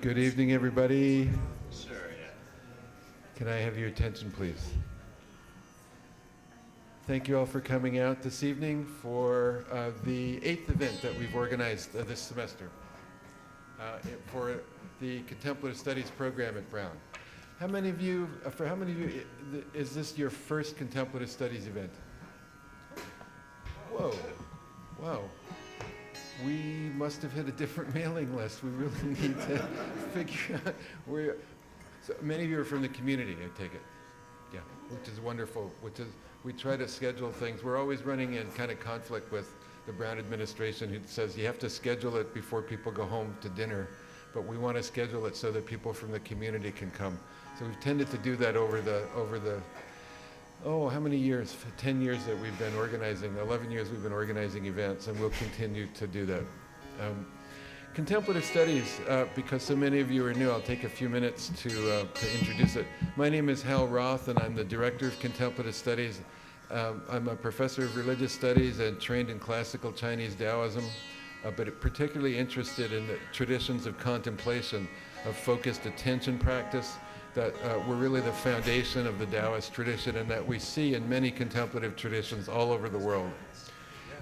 Good evening, everybody. Sure, yeah. Can I have your attention, please? Thank you all for coming out this evening for the 8th event that we've organized this semester for the Contemplative Studies program at Brown. How many of you is this your first Contemplative Studies event? Whoa, wow. We must have hit a different mailing list. We really need to figure out where. So many of you are from the community, I take it. Yeah, which is wonderful. We try to schedule things. We're always running in kind of conflict with the Brown administration, who says you have to schedule it before people go home to dinner, but we want to schedule it so that people from the community can come. So we've tended to do that over the how many years? 10 years that we've been organizing, 11 years we've been organizing events, and we'll continue to do that. Contemplative Studies, because so many of you are new, I'll take a few minutes to introduce it. My name is Hal Roth, and I'm the Director of Contemplative Studies. I'm a professor of religious studies and trained in classical Chinese Taoism, but particularly interested in the traditions of contemplation, of focused attention practice, that were really the foundation of the Taoist tradition and that we see in many contemplative traditions all over the world.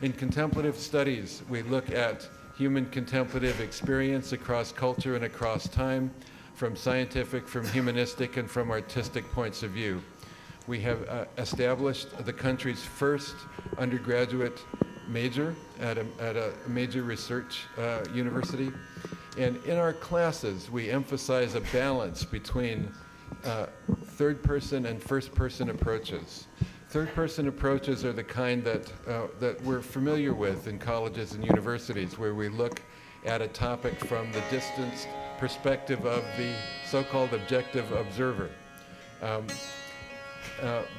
In contemplative studies, we look at human contemplative experience across culture and across time, from scientific, from humanistic, and from artistic points of view. We have established the country's first undergraduate major at a major research university. And in our classes, we emphasize a balance between third-person and first-person approaches. Third-person approaches are the kind that we're familiar with in colleges and universities, where we look at a topic from the distanced perspective of the so-called objective observer.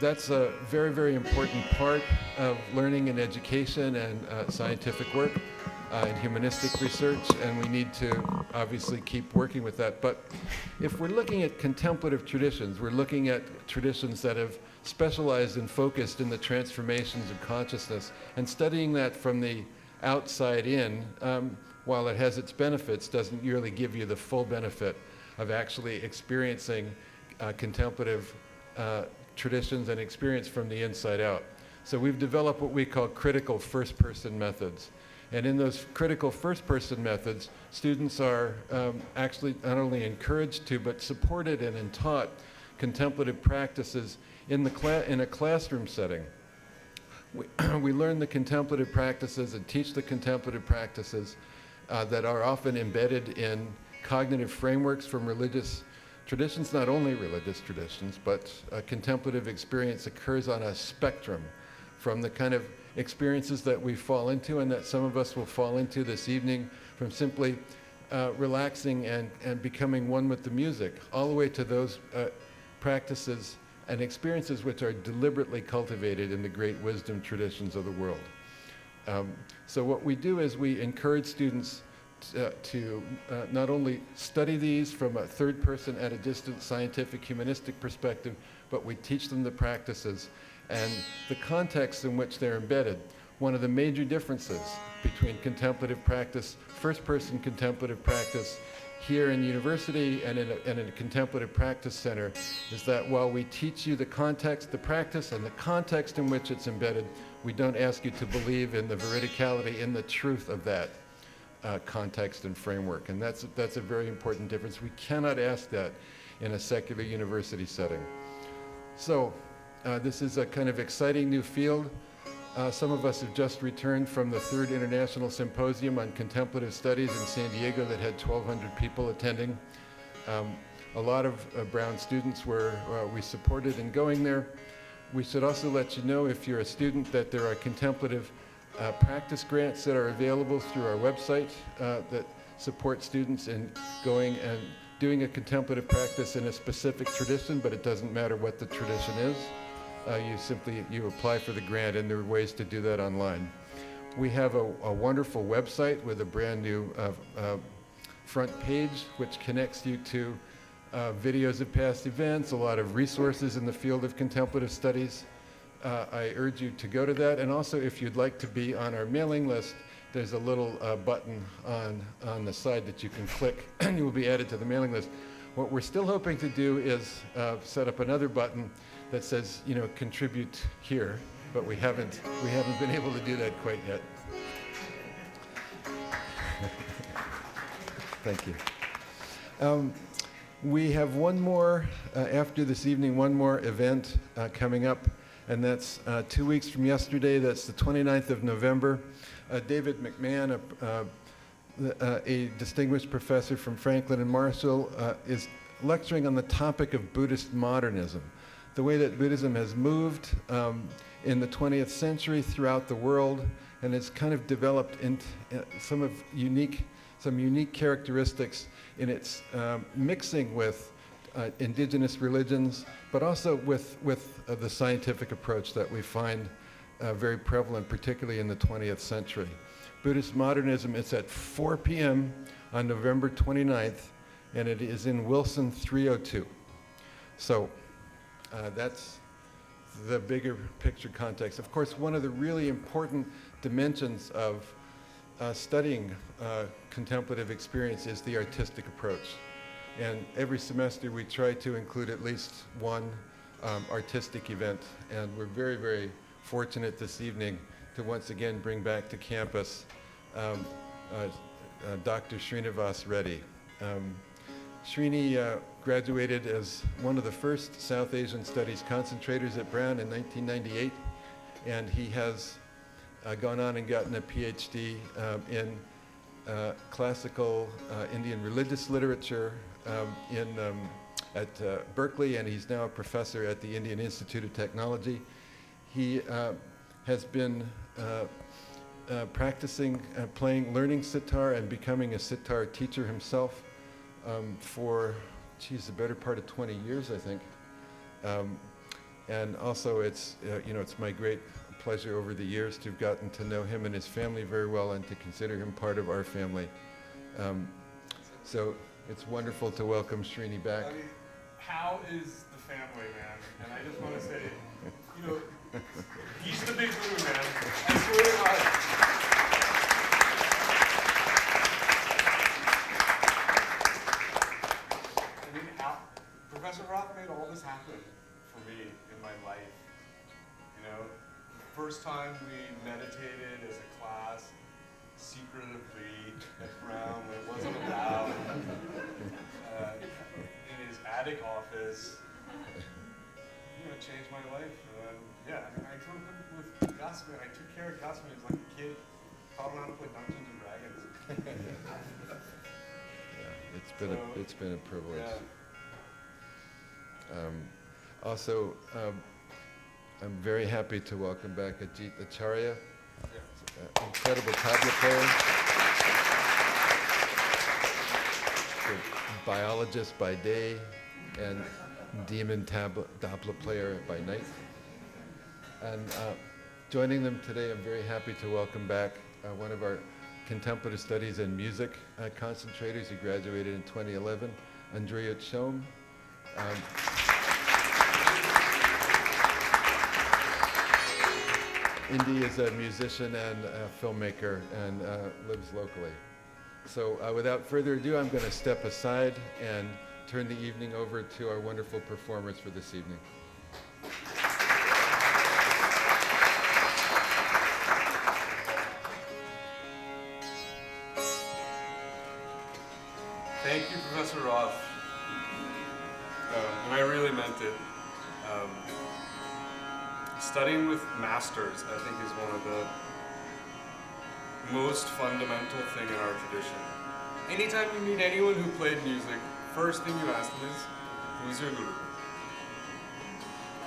That's a very, very important part of learning and education and scientific work and humanistic research, and we need to obviously keep working with that. But if we're looking at contemplative traditions, we're looking at traditions that have specialized and focused in the transformations of consciousness, and studying that from the outside in, while it has its benefits, doesn't really give you the full benefit of actually experiencing contemplative traditions and experience from the inside out. So we've developed what we call critical first-person methods. And in those critical first-person methods, students are actually not only encouraged to, but supported and taught contemplative practices in a classroom setting. We learn the contemplative practices and teach the contemplative practices that are often embedded in cognitive frameworks from religious traditions, not only religious traditions, but contemplative experience occurs on a spectrum from the kind of experiences that we fall into and that some of us will fall into this evening, from simply relaxing and becoming one with the music, all the way to those practices and experiences which are deliberately cultivated in the great wisdom traditions of the world. So what we do is we encourage students to not only study these from a third person at a distant scientific humanistic perspective, but we teach them the practices and the context in which they're embedded. One of the major differences between contemplative practice, first-person contemplative practice here in university and in a contemplative practice center, is that while we teach you the context, the practice, and the context in which it's embedded, we don't ask you to believe in the veridicality, in the truth of that context and framework. And that's a very important difference. We cannot ask that in a secular university setting. So this is a kind of exciting new field. Some of us have just returned from the 3rd International Symposium on Contemplative Studies in San Diego that had 1,200 people attending. A lot of Brown students we supported in going there. We should also let you know, if you're a student, that there are contemplative practice grants that are available through our website that support students in going and doing a contemplative practice in a specific tradition, but it doesn't matter what the tradition is. You apply for the grant, and there are ways to do that online. We have a wonderful website with a brand new front page, which connects you to videos of past events, a lot of resources in the field of contemplative studies. I urge you to go to that. And also, if you'd like to be on our mailing list, there's a little button on the side that you can click, and you will be added to the mailing list. What we're still hoping to do is set up another button that says, contribute here, but we haven't been able to do that quite yet. Thank you. We have one more, after this evening, one more event coming up, and that's 2 weeks from yesterday. That's the 29th of November. David McMahon, a distinguished professor from Franklin and Marshall, is lecturing on the topic of Buddhist modernism, the way that Buddhism has moved in the 20th century throughout the world, and it's kind of developed into some unique characteristics in its mixing with indigenous religions, but also with the scientific approach that we find very prevalent, particularly in the 20th century. Buddhist modernism is at 4 p.m. on November 29th, and it is in Wilson 302. So that's the bigger picture context. Of course, one of the really important dimensions of studying contemplative experience is the artistic approach. And every semester we try to include at least one artistic event, and we're very, very fortunate this evening to once again bring back to campus Dr. Srinivas Reddy. Srini graduated as one of the first South Asian Studies concentrators at Brown in 1998, and he has gone on and gotten a PhD in classical Indian religious literature at Berkeley, and he's now a professor at the Indian Institute of Technology. He has been practicing, learning sitar and becoming a sitar teacher himself for, the better part of 20 years, I think. And also it's my great pleasure over the years to have gotten to know him and his family very well and to consider him part of our family. So it's wonderful to welcome Srini back. I mean, how is the family, man? And I just want to say, he's the big guru, man. I swear to God. I mean, Professor Roth made all this happen for me in my life. First time we meditated as a class, secretively at Brown when it wasn't allowed, in his attic office. It changed my life. I grew up with Gus, man. I took care of Gus when he was like a kid. Taught him how to play Dungeons and Dragons. Yeah, it's been a privilege. Yeah. Also, I'm very happy to welcome back Ajit Acharya, incredible tabla player, the biologist by day and demon tabla player by night. And joining them today, I'm very happy to welcome back one of our contemplative studies and music concentrators who graduated in 2011, Andrea Chom. Indy is a musician and a filmmaker and lives locally. So without further ado, I'm going to step aside and turn the evening over to our wonderful performers for this evening. Thank you, Professor Roth. And I really meant it. Studying with masters, I think, is one of the most fundamental thing in our tradition. Anytime you meet anyone who played music, first thing you ask them is, who's your guru?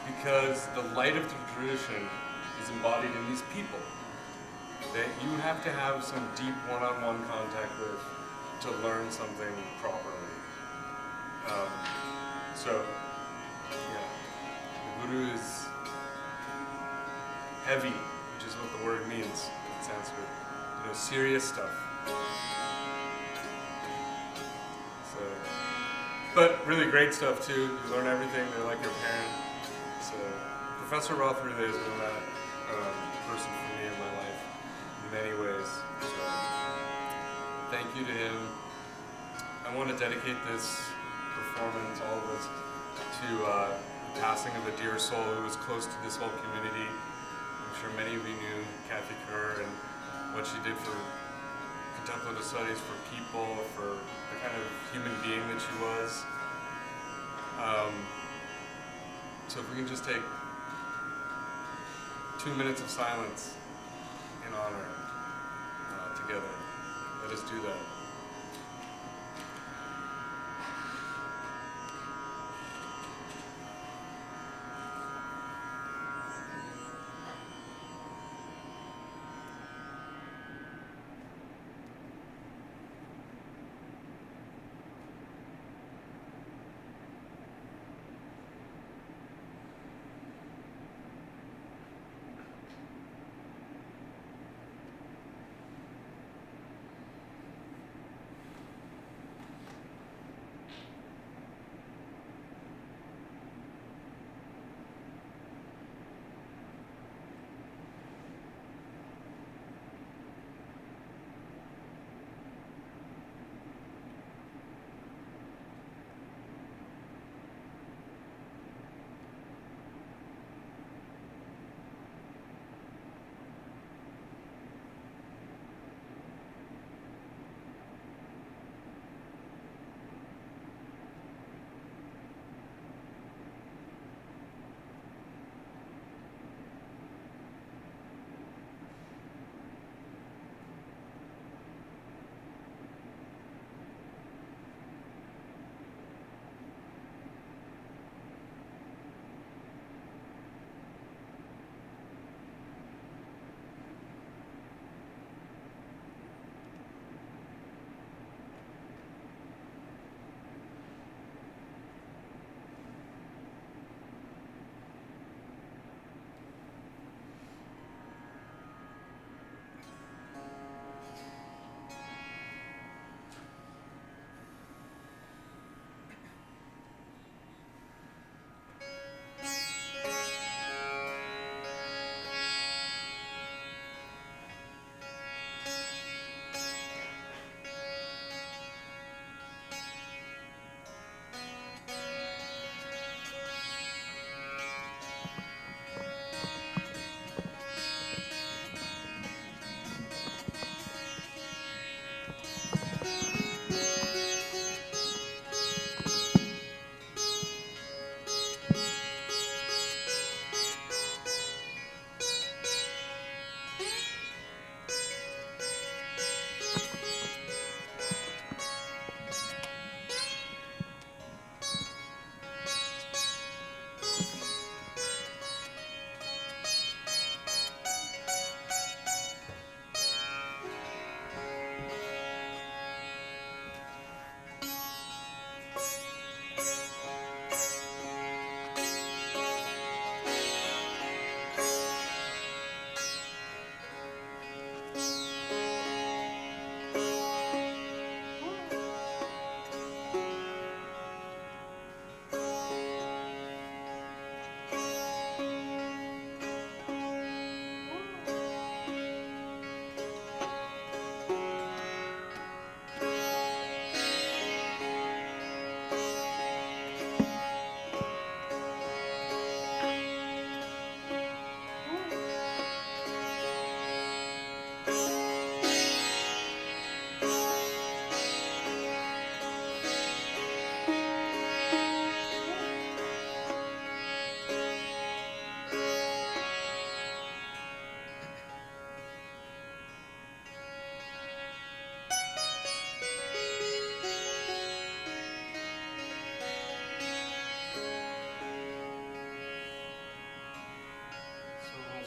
Because the light of the tradition is embodied in these people that you have to have some deep one-on-one contact with to learn something properly. The guru is heavy, which is what the word means in Sanskrit. Serious stuff. But really great stuff too. You learn everything. They're like your parent. So Professor Roth really has been that person for me in my life in many ways. So thank you to him. I want to dedicate this performance, all of this, to the passing of a dear soul who was close to this whole community. I'm sure many of you knew Kathy Kerr and what she did for contemplative studies, for people, for the kind of human being that she was. So if we can just take 2 minutes of silence in honor together. Let us do that.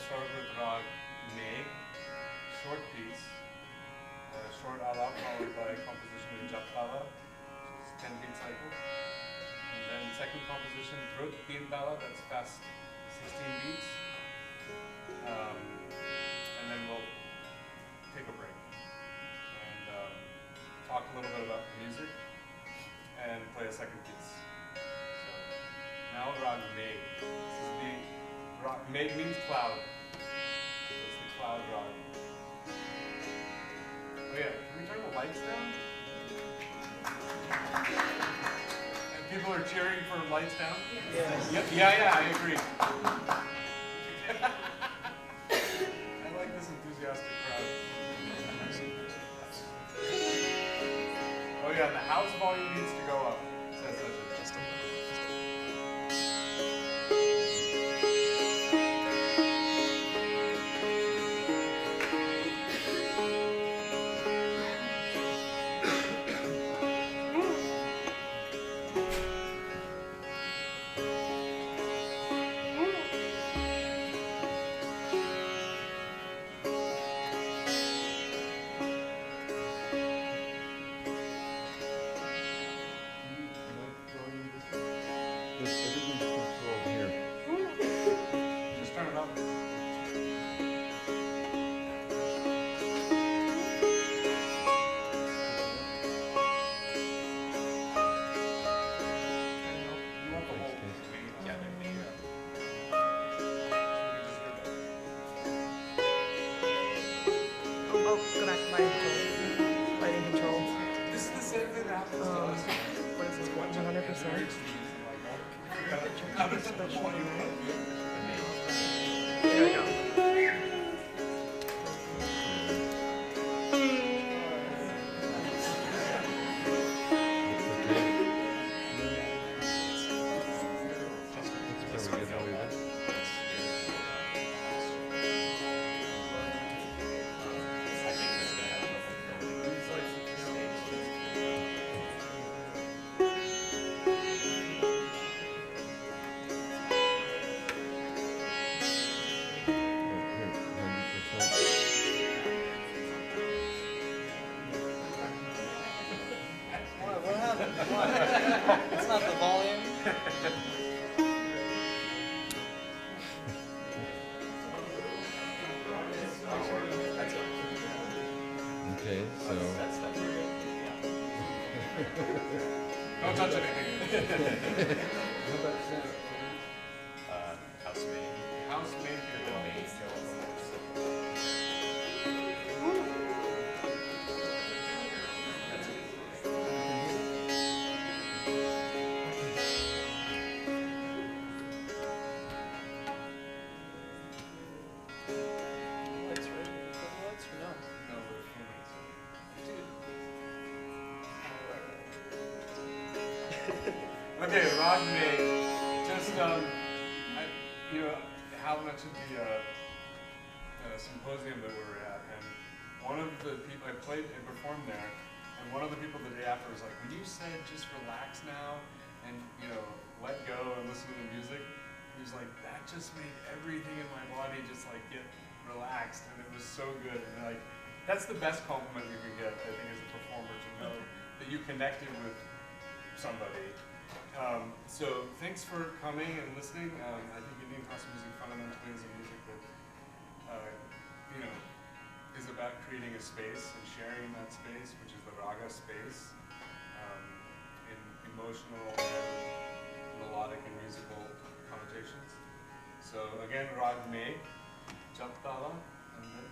Start with Rag Meg, short piece, short alap followed by composition in Japtala, which is 10 beat cycle. And then second composition, Drut Teen Bala, that's fast 16 beats. And then we'll take a break and talk a little bit about the music and play a second piece. So now Rag Meg. This is the Meg means cloud. So it's the cloud rag. Oh yeah, can we turn the lights down? And people are cheering for lights down? Yes. Yep, yeah, I agree. I like this enthusiastic crowd. Oh yeah, the house volume needs to go up. Says that just a little. Everything's controlled here. Just turn it up. You want the whole thing? Yeah, Oh, go back to lighting control. Lighting control. This is the same thing that happens to us. What is this, 100%? There we go. That's where we get away with it. Here, 100%. What happened? What? It's not the volume. Okay, so Don't touch anything. how about sound? Housemate. House made Lights ready? Lights or no? Okay, Rod May, just, Hal mentioned the symposium that we were at, and one of the people, I performed there, and one of the people the day after was like, when you said just relax now, and, let go and listen to the music, he was like, that just made everything in my body just like get relaxed, and it was so good, and like, that's the best compliment you can get, I think, as a performer, to know that you connected with somebody. So thanks for coming and listening. I think Indian classical music fundamentally is a music that, is about creating a space and sharing in that space, which is the raga space, in emotional, melodic, and musical connotations. So again, Rag May, Japtala, and then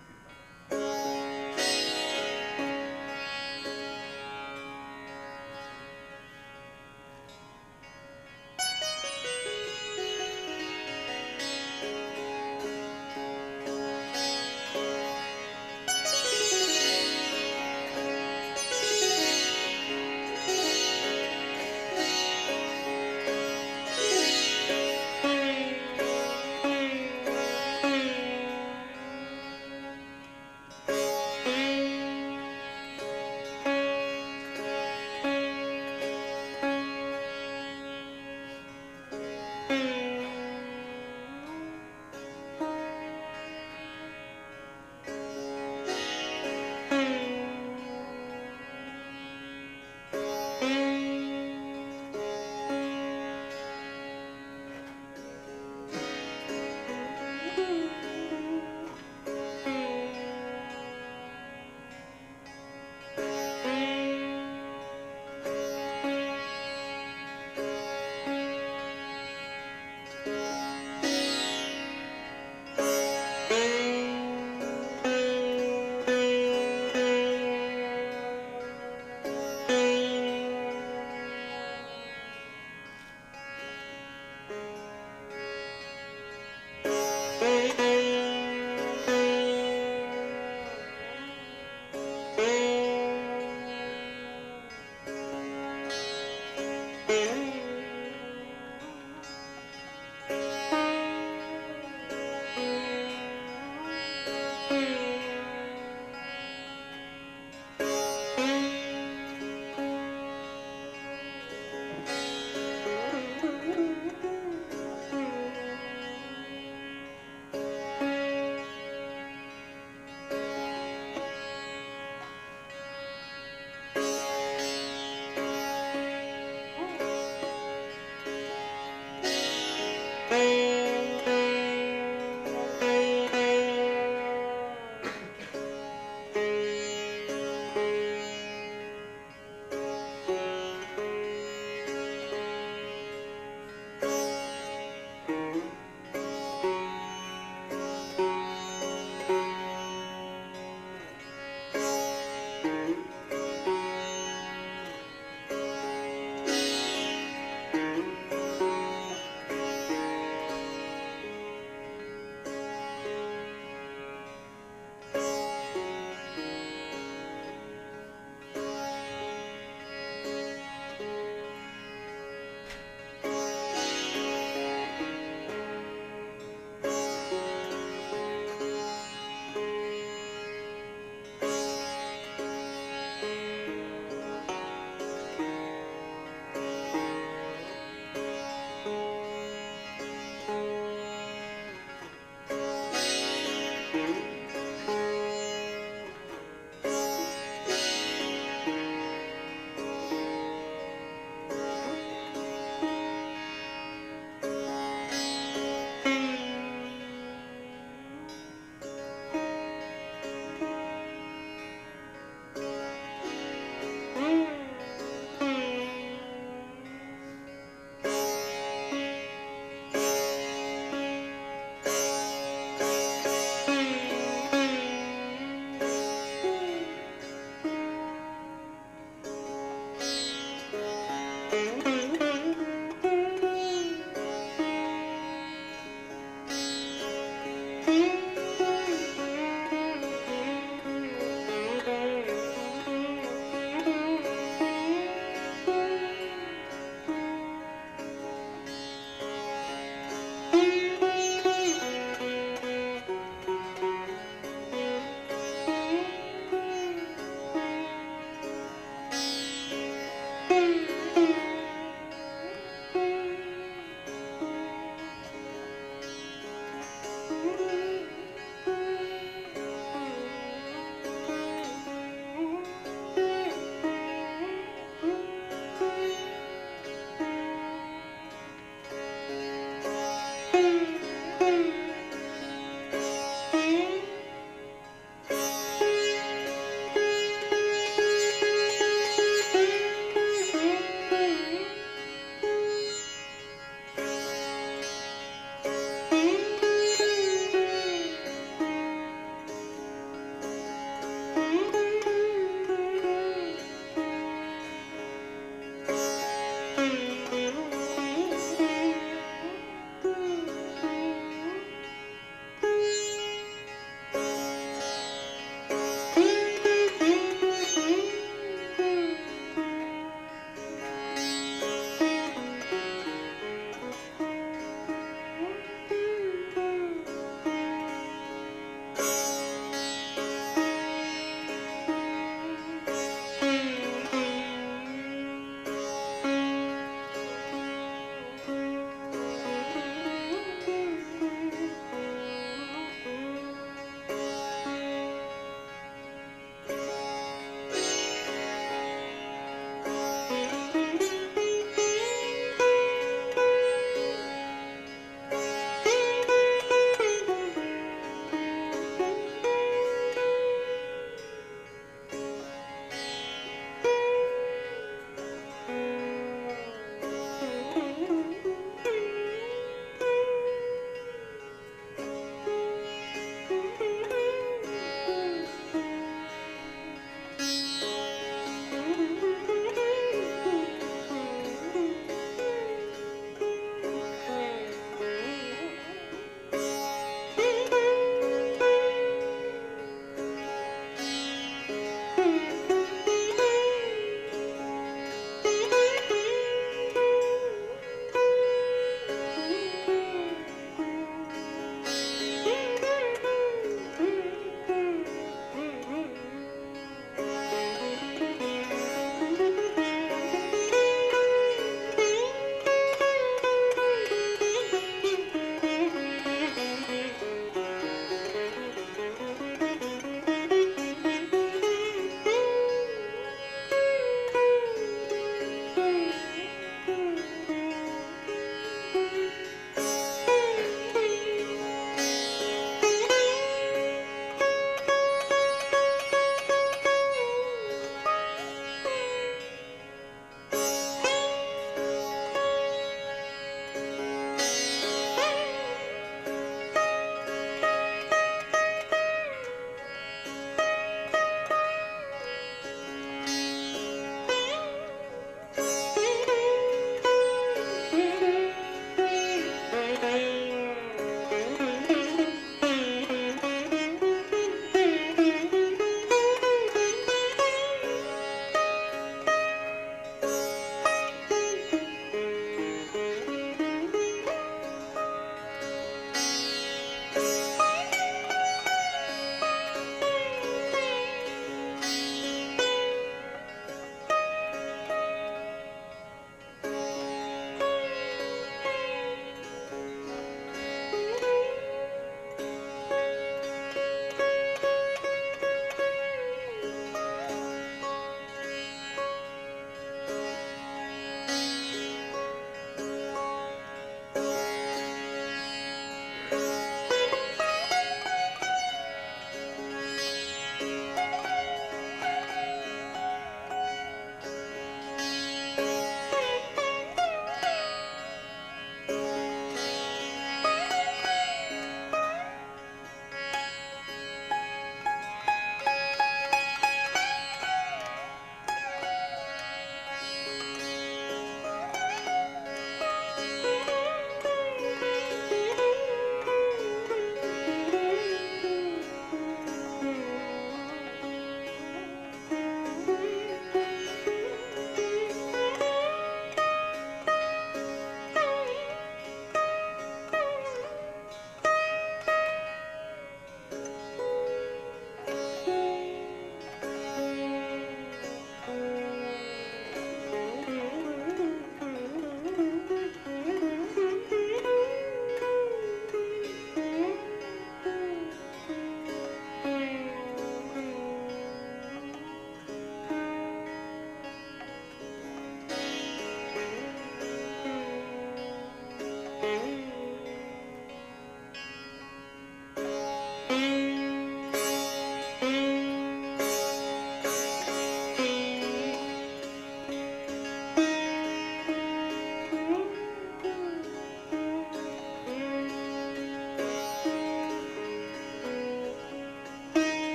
Kirtana.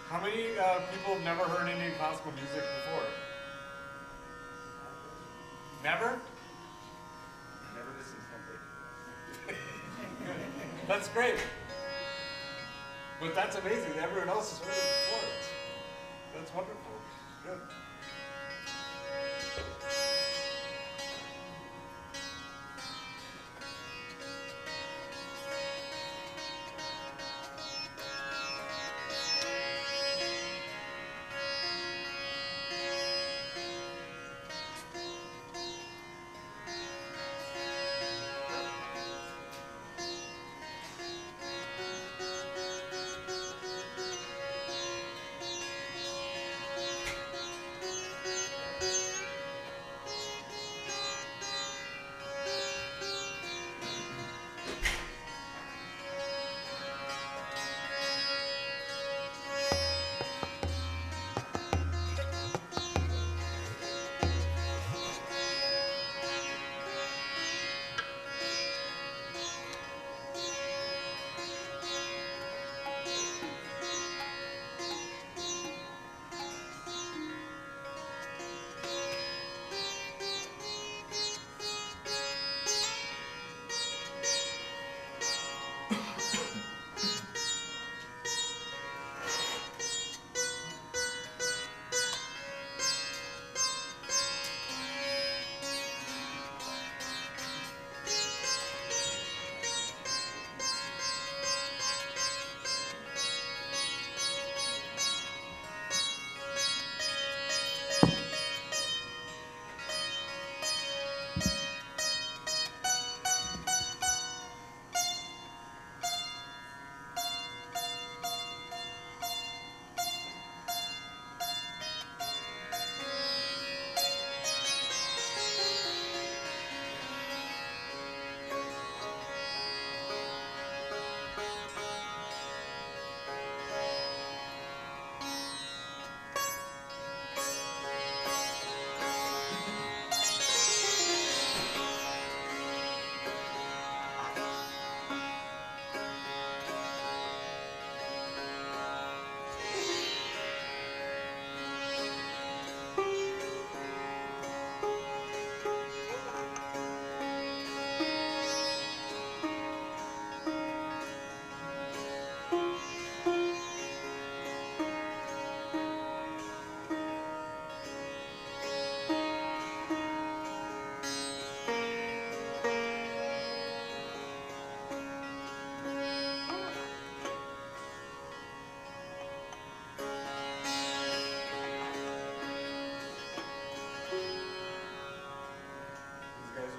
How many people have never heard Indian classical music before? Never? Never listened to That's great. But that's amazing. Everyone else has heard it before. That's wonderful. Good.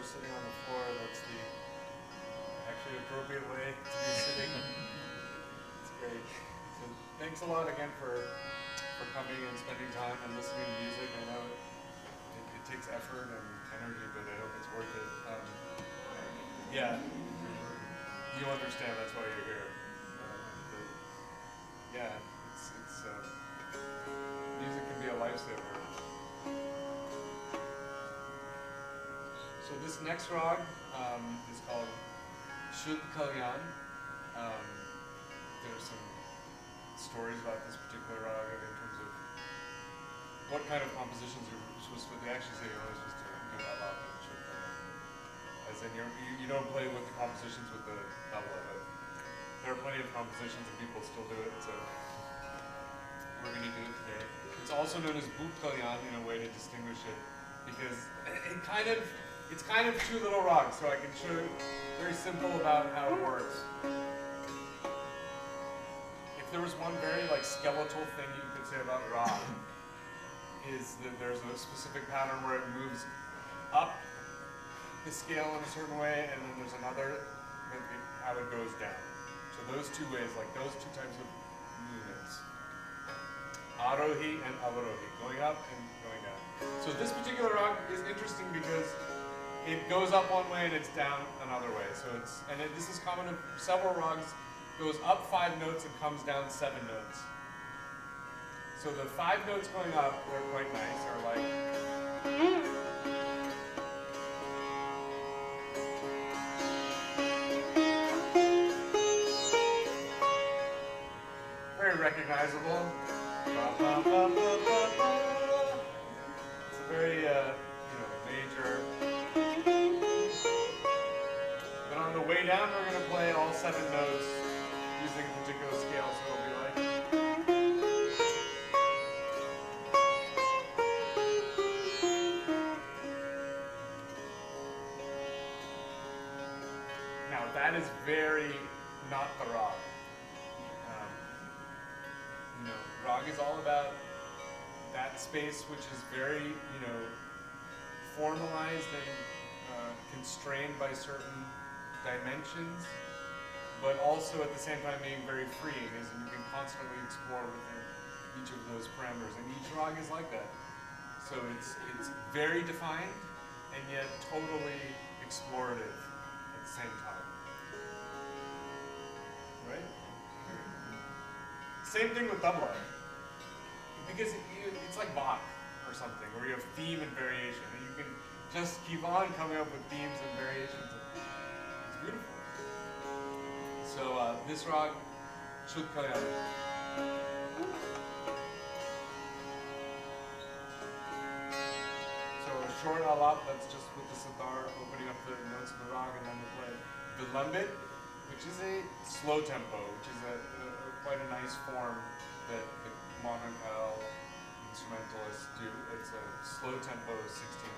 Sitting on the floor, that's the actually appropriate way to be sitting. It's great. So thanks a lot again for coming and spending time and listening to music. I know it takes effort and energy, but I hope it's worth it. Yeah, you understand that's why you're here. Yeah, it's music can be a lifesaver. So this next rag is called Shuddh Kalyan. There's some stories about this particular rag in terms of what kind of compositions you're supposed to. They actually say you're always supposed to do that loud and Shuddh Kalyan. As in you don't play with the compositions with the tabla, but there are plenty of compositions and people still do it. So we're going to do it today. It's also known as Bhoop Kalyan in a way to distinguish it, because it's kind of two little rags, so I can show you very simple about how it works. If there was one very skeletal thing you could say about rag, is that there's a specific pattern where it moves up the scale in a certain way, and then there's another how it goes down. So those two ways, those two types of movements. Arohi and avarohi, going up and going down. So this particular rag is interesting because it goes up one way and it's down another way. So this is common of several rags. Goes up 5 notes and comes down 7 notes. So the 5 notes going up, they're quite nice. Are very recognizable. Ba, ba, ba, ba, ba, ba. It's a very, major. But on the way down, we're going to play all 7 notes using a particular scale, so it'll be like. Now that is very not the Rag. Rag is all about that space which is very, formalized and constrained by certain dimensions, but also at the same time being very freeing, as you can constantly explore within each of those parameters, and each Rag is like that. So it's very defined and yet totally explorative at the same time. Right? Same thing with tabla. Because it's like Bach or something, where you have theme and variation, and you can just keep on coming up with themes and variations. It's beautiful. So this Rag, Chut Kalyan. So a short alap, that's just with the sitar opening up the notes of the Rag, and then we play Vilambit, which is a slow tempo, which is quite a nice form that the modern L instrumentalists do. It's a slow tempo, 16 beats.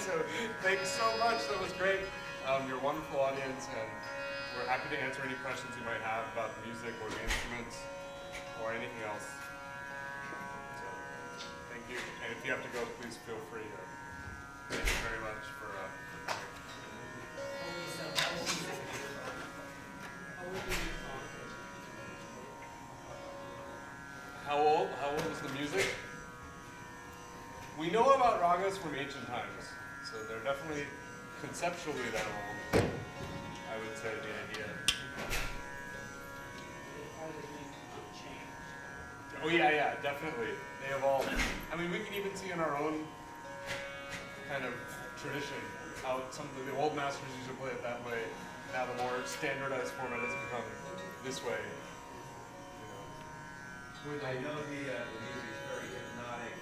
So thanks so much. That was great. You're a wonderful audience, and we're happy to answer any questions you might have about the music or the instruments or anything else. So thank you. And if you have to go, please feel free. Thank you very much for coming. How old? How old is the music? We know about ragas from ancient times, so they're definitely conceptually that old. I would say the idea. Oh yeah, definitely. They evolved. I mean, we can even see in our own kind of tradition how some of the old masters used to play it that way. Now the more standardized format has become this way. I know the music's very hypnotic.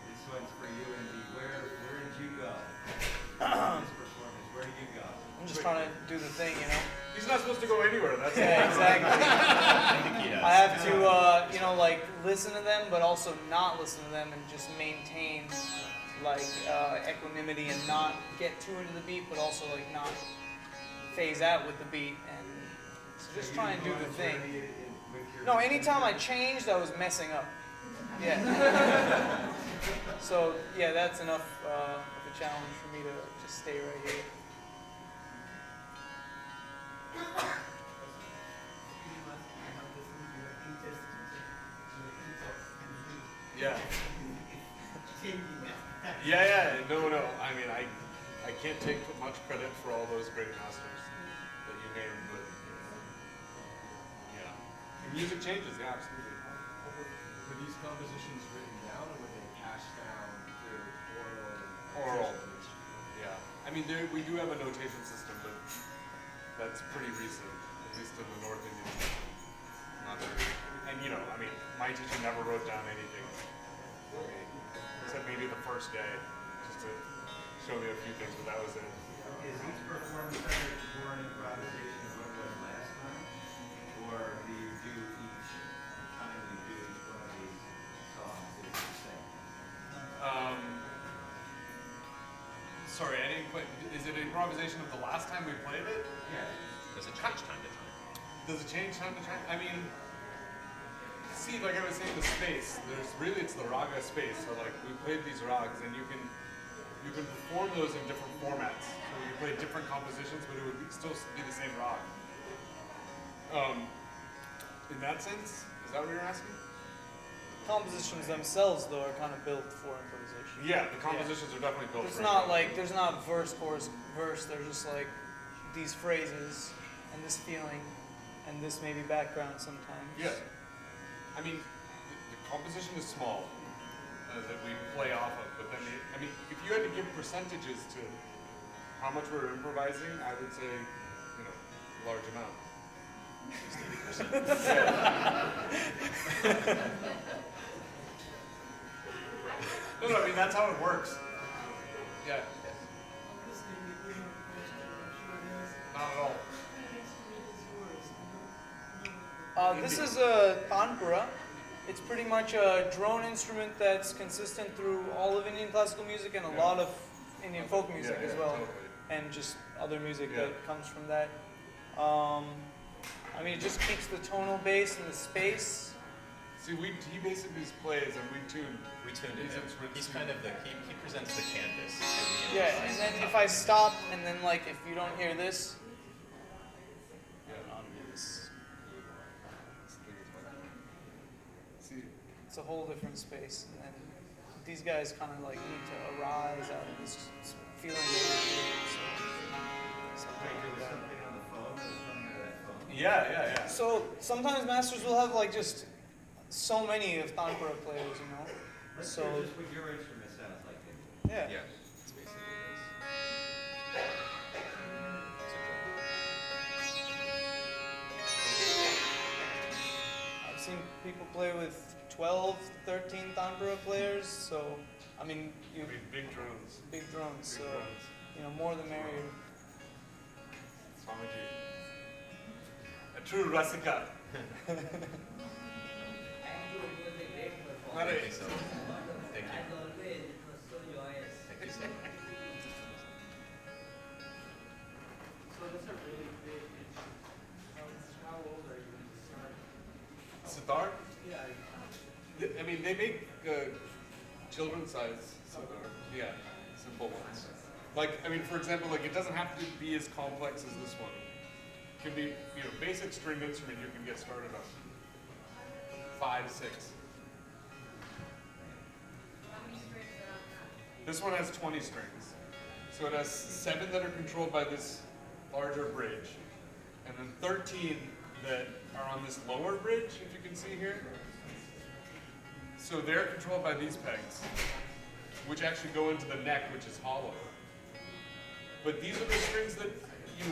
This one's for you, Andy. Where did you go? This performance, where did you go? I'm just trying to do the thing, you know? He's not supposed to go anywhere. That's Yeah, exactly. I think he does. I have to, you know, like listen to them, but also not listen to them and just maintain like equanimity and not get too into the beat, but also like not phase out with the beat. And so just try and do the thing. No, anytime I changed, I was messing up. Yeah. So yeah, that's enough of a challenge for me to just stay right here. Yeah. Yeah. No. I mean, I can't take much credit for all those great masters that you named, but yeah. The music changes. Yeah, absolutely. Were these compositions written down, or were they passed down through oral? Oral. Yeah. I mean, we do have a notation system, but that's pretty recent, at least in the North Indian system. Not very. And you know, I mean, my teacher never wrote down anything for me, except maybe the first day, just to show me a few things, but that was it. Is each performance more an improvisation of what it was last time? Or do you do each time you do each one of these songs is the same? Sorry, I didn't quite. Is it an improvisation of the last time we played it? Yes. Does it change time to time? Does it change time to time? I mean, see, like I was saying, the space. It's the raga space. So like we played these rags, and you can perform those in different formats. So you play different compositions, but it would still be the same rag. In that sense, is that what you're asking? Compositions themselves, though, are kind of built for improvisation. Yeah, the compositions are definitely built. It's for not improv. like there's not verse, chorus, verse. They're just like these phrases and this feeling and this maybe background sometimes. Yeah. I mean, the composition is small that we play off of, but then I mean, if you had to give percentages to how much we're improvising, I would say, you know, a large amount. No, I mean that's how it works. Yeah. Not at all. This is a tanpura. It's pretty much a drone instrument that's consistent through all of Indian classical music and a lot of Indian folk music as well, Totally. and just other music Yeah. that comes from that. I mean, it just keeps the tonal bass and the space. See, he basically plays and we tune. We tuned These him. instruments He's too. kind of he presents the canvas. Yeah, and then if I stop, and then like if you don't hear this, See, it's a whole different space. And then these guys kind of like need to arise out of this feeling. Something like that. Something on the phone that's coming out of that phone? yeah. So sometimes masters will have like just so many of tanpura players, you know. Let's So hear just what your instrument sounds like. yeah. Yeah, it's basically I've seen people play with 12, 13 tanpura players. So I mean, you I mean, big drones. big drones. So Big drones. you know, more the merrier. Swamiji. A true Rasika. I think so. Thank you. Thank you so much. mean, they make children's size, yeah, simple ones. Like, I mean, for example, like it doesn't have to be as complex as this one. It can be, you know, basic string instrument you can get started on. 5, 6. This one has 20 strings. So it has 7 that are controlled by this larger bridge, and then 13 that are on this lower bridge, if you can see here. So they're controlled by these pegs, which actually go into the neck, which is hollow. But these are the strings that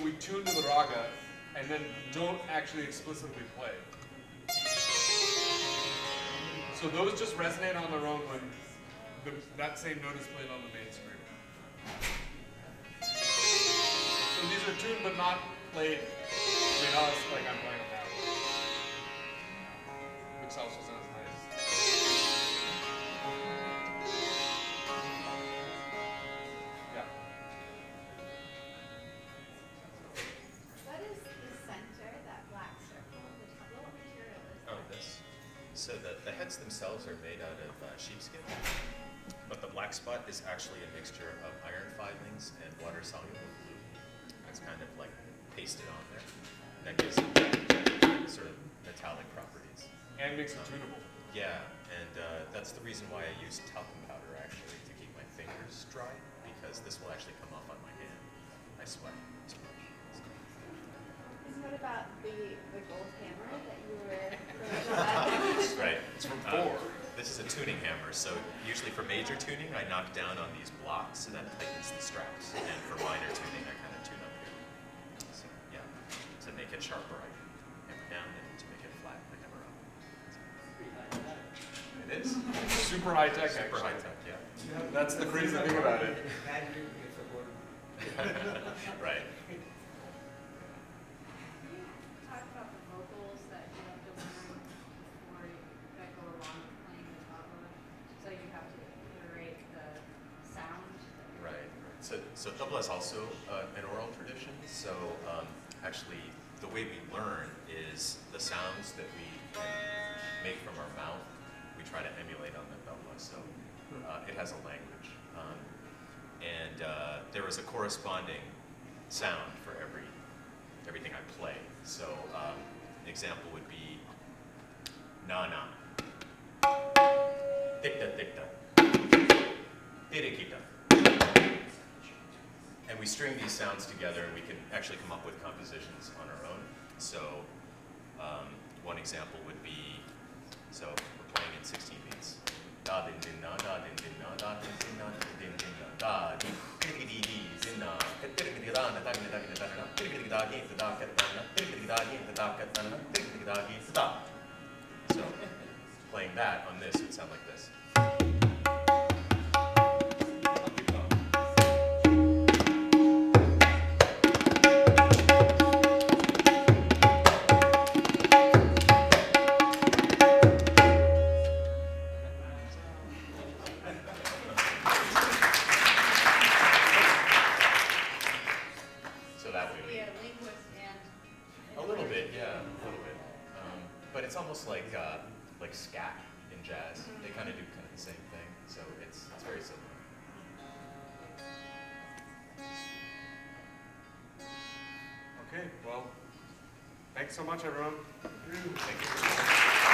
we tune to the raga and then don't actually explicitly play. So those just resonate on their own when that same note is played on the main string. So these are tuned but not played. I mean, not like I'm playing them now, which also sounds nice. Yeah. What is the center, that black circle? What material is that? Oh, this. So the heads themselves are made out of sheepskin, but the black spot is actually a mixture of iron filings and water-soluble glue. It's kind of like pasted on there. That gives it sort of metallic properties. And makes it tunable. Yeah, and that's the reason why I use talcum powder actually to keep my fingers dry, because this will actually come off on my hand. I sweat. And what about the gold hammer that you were throwing? Right. It's from Thor. This is a tuning hammer, so usually for major tuning, I knock down on these blocks so that tightens the straps, and for minor tuning, I kind of tune up here. So yeah, to make it sharper, I hammer down, and to make it flat, I hammer up. It is Super high tech, super actually. high tech, yeah. That's the crazy thing about it. Right. Talk about the vocals that you have to learn before that go along with playing the tabla. So you have to iterate the sound. Right. So tabla is also an oral tradition. So actually, the way we learn is the sounds that we make from our mouth. We try to emulate on the tabla. So it has a language, and there is a corresponding sound for everything I play. So an example would be na na, dikta dikta, dirikita. And we string these sounds together, and we can actually come up with compositions on our own. So one example would be, so we're playing in 16 beats. Da din din na, da din din na, da din din na, din din na, da din di di di din na, di da na, da din da din da na, di di da din da ka da na, di di da din da ka da na, di di da din da. So playing that on this would sound like this. So that way Be a linguist and. a little bit, yeah, a little bit. But it's almost like scat in jazz. They kind of do kind of the same thing. So it's very similar. Okay, well, thanks so much, everyone. Thank you.